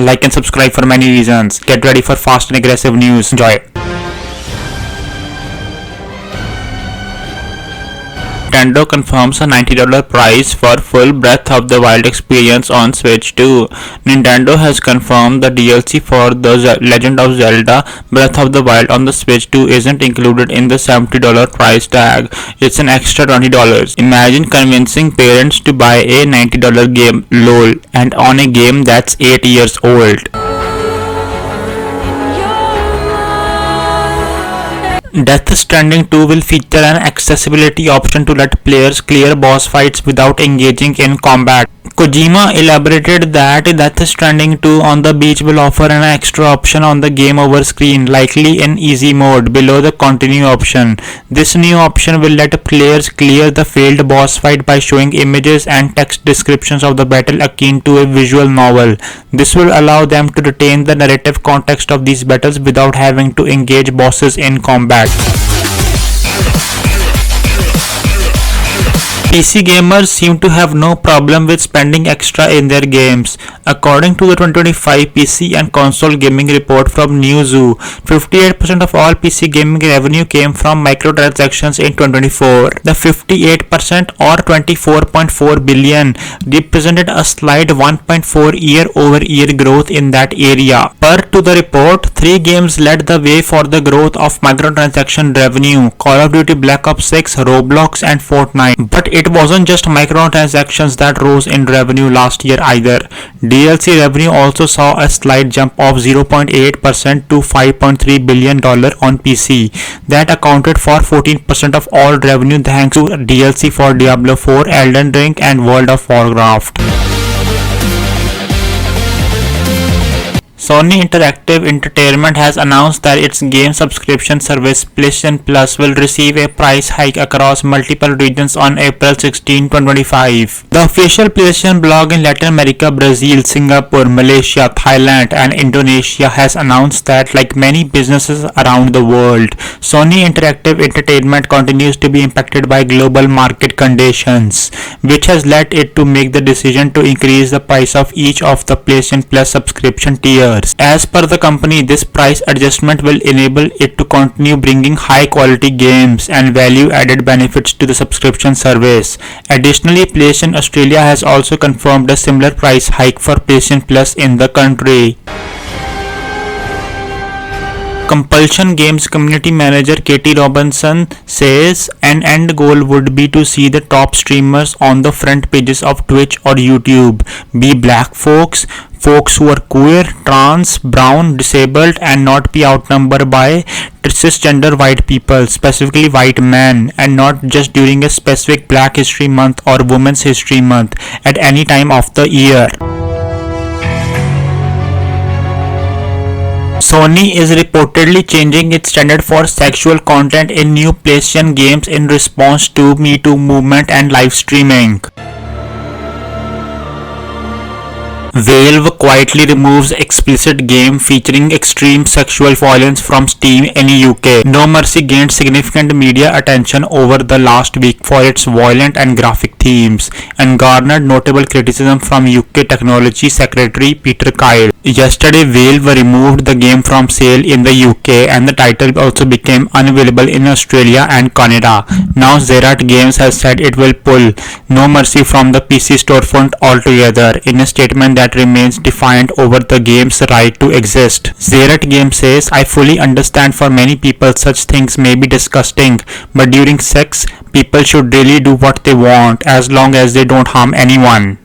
Like and subscribe for many reasons. Get ready for fast and aggressive news. Enjoy. Nintendo confirms a $90 price for full Breath of the Wild experience on Switch 2. Nintendo has confirmed the DLC for The Legend of Zelda Breath of the Wild on the Switch 2 isn't included in the $70 price tag. It's an extra $20. Imagine convincing parents to buy a $90 game, lol, and on a game that's 8 years old. Death Stranding 2 will feature an accessibility option to let players clear boss fights without engaging in combat. Kojima elaborated that Death Stranding 2 on the beach will offer an extra option on the game over screen, likely in easy mode, below the continue option. This new option will let players clear the failed boss fight by showing images and text descriptions of the battle akin to a visual novel. This will allow them to retain the narrative context of these battles without having to engage bosses in combat. PC gamers seem to have no problem with spending extra in their games. According to the 2025 PC and console gaming report from Newzoo, 58% of all PC gaming revenue came from microtransactions in 2024. The 58% or 24.4 billion represented a slight 1.4 year-over-year growth in that area. Per to the report, 3 games led the way for the growth of microtransaction revenue: Call of Duty Black Ops 6, Roblox and Fortnite. But it wasn't just microtransactions that rose in revenue last year either. DLC revenue also saw a slight jump of 0.8% to $5.3 billion on PC. That accounted for 14% of all revenue thanks to DLC for Diablo 4, Elden Ring and World of Warcraft. Sony Interactive Entertainment has announced that its game subscription service PlayStation Plus will receive a price hike across multiple regions on April 16, 2025. The official PlayStation blog in Latin America, Brazil, Singapore, Malaysia, Thailand and Indonesia has announced that, like many businesses around the world, Sony Interactive Entertainment continues to be impacted by global market conditions, which has led it to make the decision to increase the price of each of the PlayStation Plus subscription tiers. As per the company, this price adjustment will enable it to continue bringing high quality games and value added benefits to the subscription service. Additionally, PlayStation Australia has also confirmed a similar price hike for PlayStation Plus in the country. Compulsion Games community manager Katie Robinson says an end goal would be to see the top streamers on the front pages of Twitch or YouTube be black folks who are queer, trans, brown, disabled and not be outnumbered by cisgender white people, specifically white men, and not just during a specific Black History Month or Women's History Month at any time of the year. Sony is reportedly changing its standard for sexual content in new PlayStation games in response to Me Too movement and live streaming. Valve quietly removes explicit game featuring extreme sexual violence from Steam in UK. No Mercy gained significant media attention over the last week for its violent and graphic themes and garnered notable criticism from UK Technology Secretary Peter Kyle. Yesterday, Valve removed the game from sale in the UK and the title also became unavailable in Australia and Canada. Now Zerat Games has said it will pull No Mercy from the PC storefront altogether in a statement that remains defiant over the game's right to exist. Zerat Games says, "I fully understand for many people such things may be disgusting, but during sex, people should really do what they want as long as they don't harm anyone."